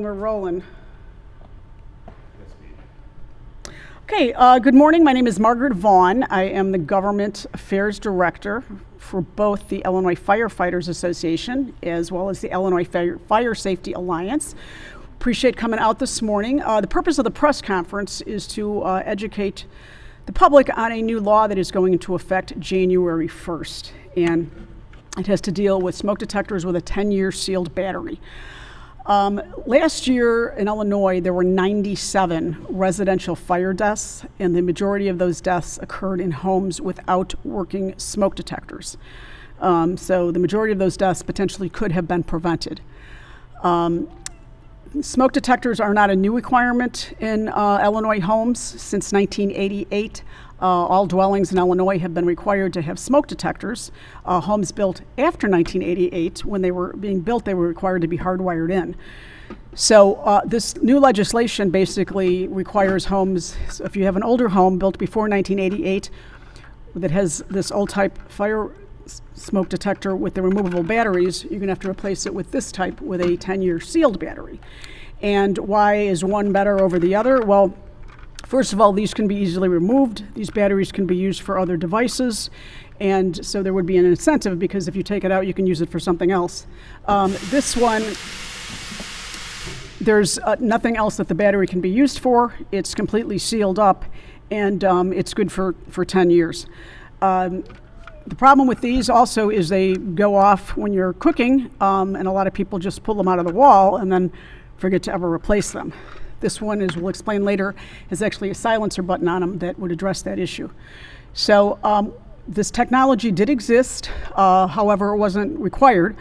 We're rolling. Okay, good morning. My name is Margaret Vaughn. I am the Government Affairs Director for both the Illinois Firefighters Association as well as the Illinois Fire Safety Alliance. Appreciate coming out this morning. The purpose of the press conference is to educate the public on a new law that is going into effect January 1st. And it has to deal with smoke detectors with a 10-year sealed battery. Last year in Illinois, there were 97 residential fire deaths, and the majority of those deaths occurred in homes without working smoke detectors. So the majority of those deaths potentially could have been prevented. Smoke detectors are not a new requirement in Illinois homes. Since 1988, all dwellings in Illinois have been required to have smoke detectors. Homes built after 1988, when they were being built, they were required to be hardwired in. So this new legislation basically requires homes, so if you have an older home built before 1988 that has this old type fire smoke detector with the removable batteries, you're going to have to replace it with this type with a 10-year sealed battery. And why is one better over the other? Well, first of all, these can be easily removed. These batteries can be used for other devices, and so there would be an incentive because if you take it out, you can use it for something else. This one, there's nothing else that the battery can be used for. It's completely sealed up, and it's good for 10 years. The problem with these also is they go off when you're cooking, and a lot of people just pull them out of the wall and then forget to ever replace them. This one, as we'll explain later, is actually a silencer button on them that would address that issue. So this technology did exist, however, it wasn't required.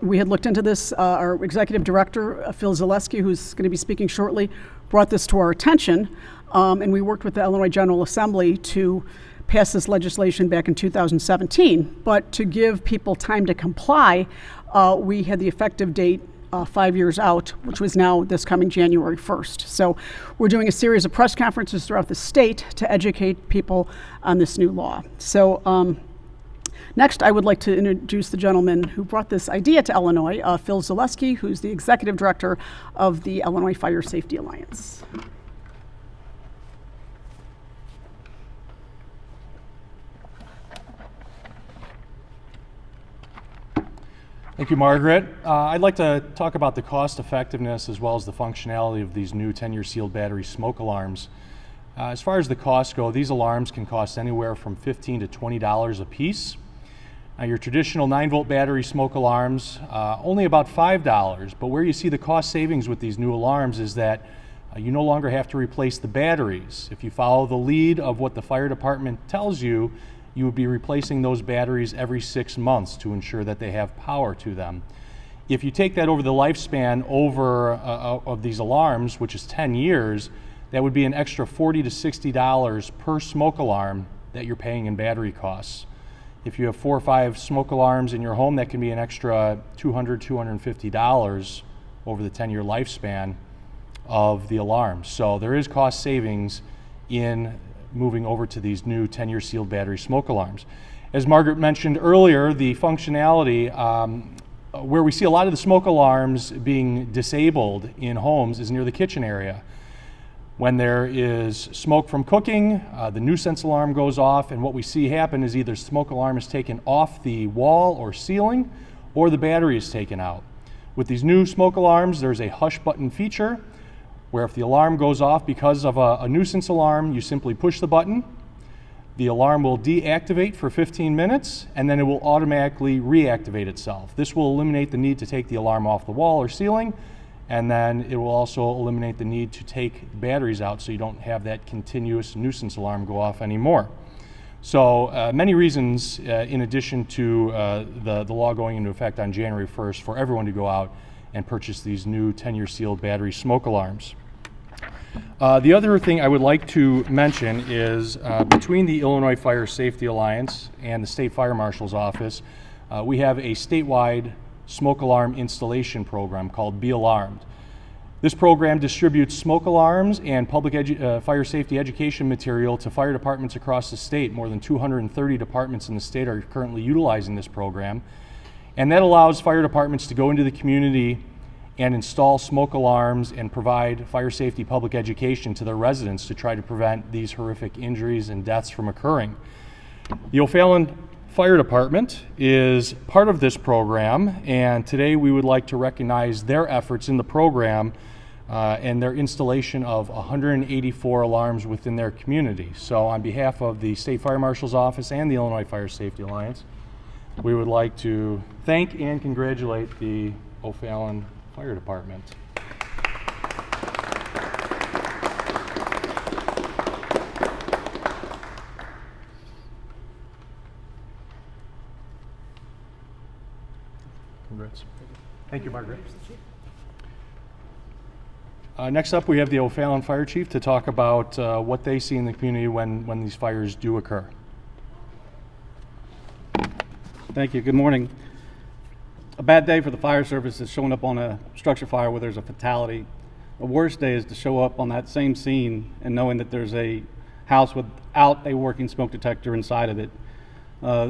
We had looked into this. Our executive director, Phil Zaleski, who's going to be speaking shortly, brought this to our attention, and we worked with the Illinois General Assembly to pass this legislation back in 2017. But to give people time to comply, we had the effective date 5 years out, which was now this coming January 1st. So we're doing a series of press conferences throughout the state to educate people on this new law. So next, I would like to introduce the gentleman who brought this idea to Illinois, Phil Zaleski, who's the executive director of the Illinois Fire Safety Alliance. Thank you, Margaret. I'd like to talk about the cost effectiveness as well as the functionality of these new 10-year sealed battery smoke alarms. As far as the costs go, these alarms can cost anywhere from $15 to $20 a piece. Your traditional 9-volt battery smoke alarms, only about $5, but where you see the cost savings with these new alarms is that you no longer have to replace the batteries. If you follow the lead of what the fire department tells you, you would be replacing those batteries every 6 months to ensure that they have power to them. If you take that over the lifespan of these alarms, which is 10 years, that would be an extra $40 to $60 per smoke alarm that you're paying in battery costs. If you have 4 or 5 smoke alarms in your home, that can be an extra $200, $250 over the 10-year lifespan of the alarms. So there is cost savings in moving over to these new 10-year sealed battery smoke alarms. As Margaret mentioned earlier, the functionality, where we see a lot of the smoke alarms being disabled in homes is near the kitchen area. When there is smoke from cooking, the nuisance alarm goes off, and what we see happen is either smoke alarm is taken off the wall or ceiling, or the battery is taken out. With these new smoke alarms, there's a hush button feature, where if the alarm goes off because of a nuisance alarm, you simply push the button. The alarm will deactivate for 15 minutes, and then it will automatically reactivate itself. This will eliminate the need to take the alarm off the wall or ceiling, and then it will also eliminate the need to take batteries out so you don't have that continuous nuisance alarm go off anymore. So many reasons in addition to the law going into effect on January 1st for everyone to go out and purchase these new 10-year sealed battery smoke alarms. The other thing I would like to mention is between the Illinois Fire Safety Alliance and the State Fire Marshal's Office, we have a statewide smoke alarm installation program called Be Alarmed. This program distributes smoke alarms and public fire safety education material to fire departments across the state. More than 230 departments in the state are currently utilizing this program. And that allows fire departments to go into the community and install smoke alarms and provide fire safety public education to their residents to try to prevent these horrific injuries and deaths from occurring. The O'Fallon Fire Department is part of this program, and today we would like to recognize their efforts in the program and their installation of 184 alarms within their community. So on behalf of the State Fire Marshal's Office and the Illinois Fire Safety Alliance, we would like to thank and congratulate the O'Fallon Fire Department. Congrats. Thank you, Margaret. Next up, we have the O'Fallon Fire Chief to talk about what they see in the community when these fires do occur. Thank you. Good morning. A bad day for the fire service is showing up on a structure fire where there's a fatality. A worse day is to show up on that same scene and knowing that there's a house without a working smoke detector inside of it.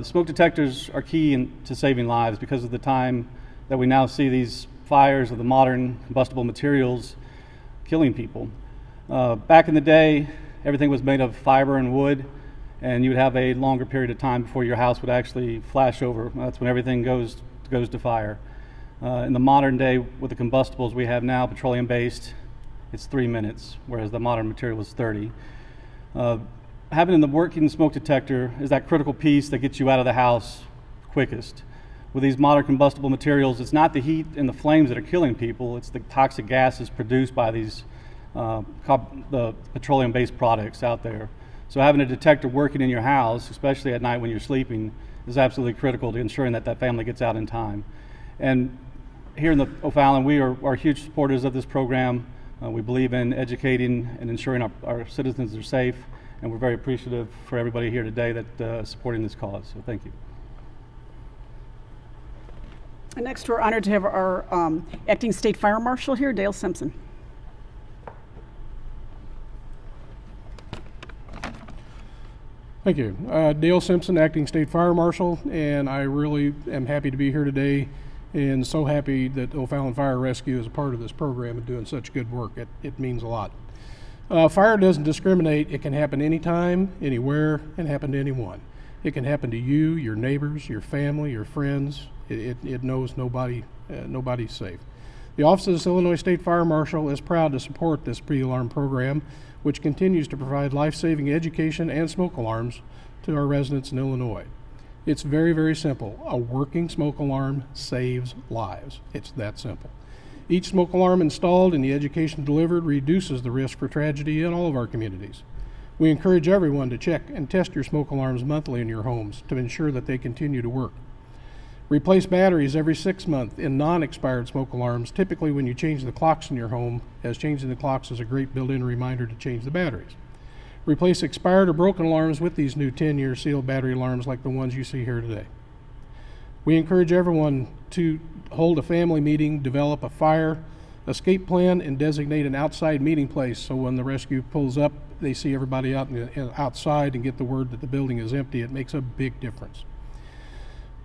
Smoke detectors are key to saving lives because of the time that we now see these fires of the modern combustible materials killing people. Back in the day, everything was made of fiber and wood, and you would have a longer period of time before your house would actually flash over. That's when everything goes to fire. In the modern day, with the combustibles we have now, petroleum-based, it's 3 minutes, whereas the modern material is 30. Having the working smoke detector is that critical piece that gets you out of the house quickest. With these modern combustible materials, it's not the heat and the flames that are killing people, it's the toxic gases produced by these the petroleum-based products out there. So having a detector working in your house, especially at night when you're sleeping, is absolutely critical to ensuring that that family gets out in time. And here in the O'Fallon, we are huge supporters of this program. We believe in educating and ensuring our citizens are safe, and we're very appreciative for everybody here today that is supporting this cause. So thank you. And next, we're honored to have our acting state fire marshal here, Dale Simpson. Thank you. Dale Simpson, Acting State Fire Marshal, and I really am happy to be here today and so happy that O'Fallon Fire Rescue is a part of this program and doing such good work. It means a lot. Fire doesn't discriminate. It can happen anytime, anywhere, and happen to anyone. It can happen to you, your neighbors, your family, your friends. It knows nobody's safe. The Office of the Illinois State Fire Marshal is proud to support this pre-alarm program, which continues to provide life-saving education and smoke alarms to our residents in Illinois. It's very, very simple. A working smoke alarm saves lives. It's that simple. Each smoke alarm installed and the education delivered reduces the risk for tragedy in all of our communities. We encourage everyone to check and test your smoke alarms monthly in your homes to ensure that they continue to work. Replace batteries every 6 months in non-expired smoke alarms, typically when you change the clocks in your home, as changing the clocks is a great built-in reminder to change the batteries. Replace expired or broken alarms with these new 10-year sealed battery alarms like the ones you see here today. We encourage everyone to hold a family meeting, develop a fire escape plan, and designate an outside meeting place so when the rescue pulls up, they see everybody outside and get the word that the building is empty. It makes a big difference.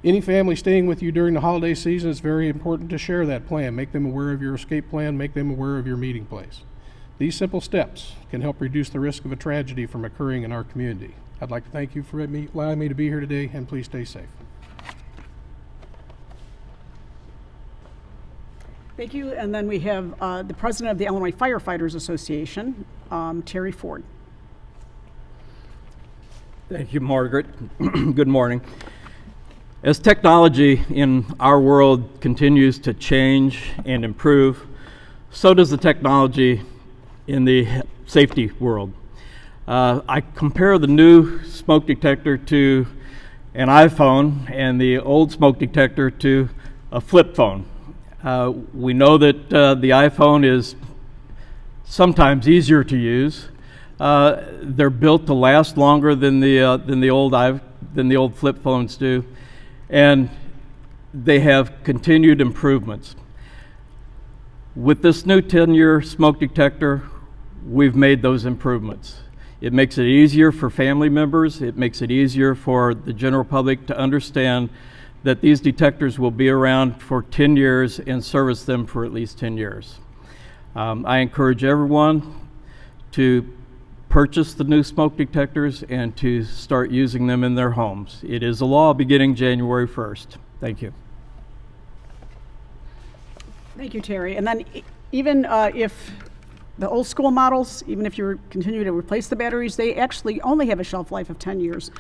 Any family staying with you during the holiday season, it's very important to share that plan. Make them aware of your escape plan, make them aware of your meeting place. These simple steps can help reduce the risk of a tragedy from occurring in our community. I'd like to thank you for allowing me to be here today, and please stay safe. Thank you. And then we have the president of the Illinois Firefighters Association, Terry Ford. Thank you, Margaret. Good morning. As technology in our world continues to change and improve, so does the technology in the safety world. I compare the new smoke detector to an iPhone and the old smoke detector to a flip phone. We know that the iPhone is sometimes easier to use. They're built to last longer than the old flip phones do, and they have continued improvements. With this new 10-year smoke detector, we've made those improvements. It makes it easier for family members. It makes it easier for the general public to understand that these detectors will be around for 10 years and service them for at least 10 years. I encourage everyone to purchase the new smoke detectors and to start using them in their homes. It is a law beginning January 1st. Thank you. Thank you, Terry. And then even if the old school models, even if you continue to replace the batteries, they actually only have a shelf life of 10 years.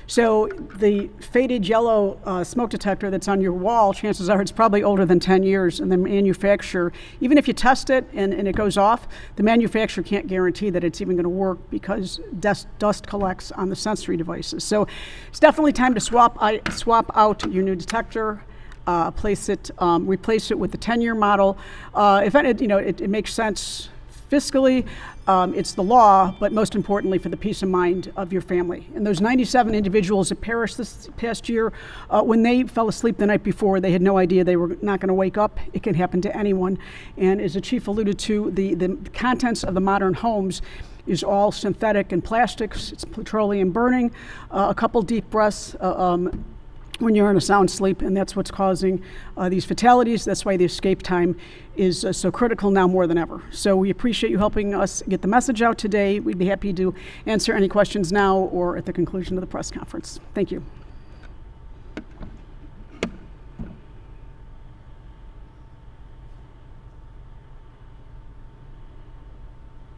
So the faded yellow smoke detector that's on your wall, chances are it's probably older than 10 years. And the manufacturer, even if you test it and it goes off, the manufacturer can't guarantee that it's even going to work because dust collects on the sensory devices. So it's definitely time to swap out your new detector. Replace it with the 10-year model. If it makes sense fiscally, it's the law, but most importantly for the peace of mind of your family. And those 97 individuals that perished this past year, when they fell asleep the night before, they had no idea they were not going to wake up. It can happen to anyone. And as the chief alluded to, the contents of the modern homes is all synthetic and plastics. It's petroleum burning. A couple deep breaths when you're in a sound sleep, and that's what's causing these fatalities. That's why the escape time is so critical now more than ever. So we appreciate you helping us get the message out today. We'd be happy to answer any questions now or at the conclusion of the press conference. Thank you.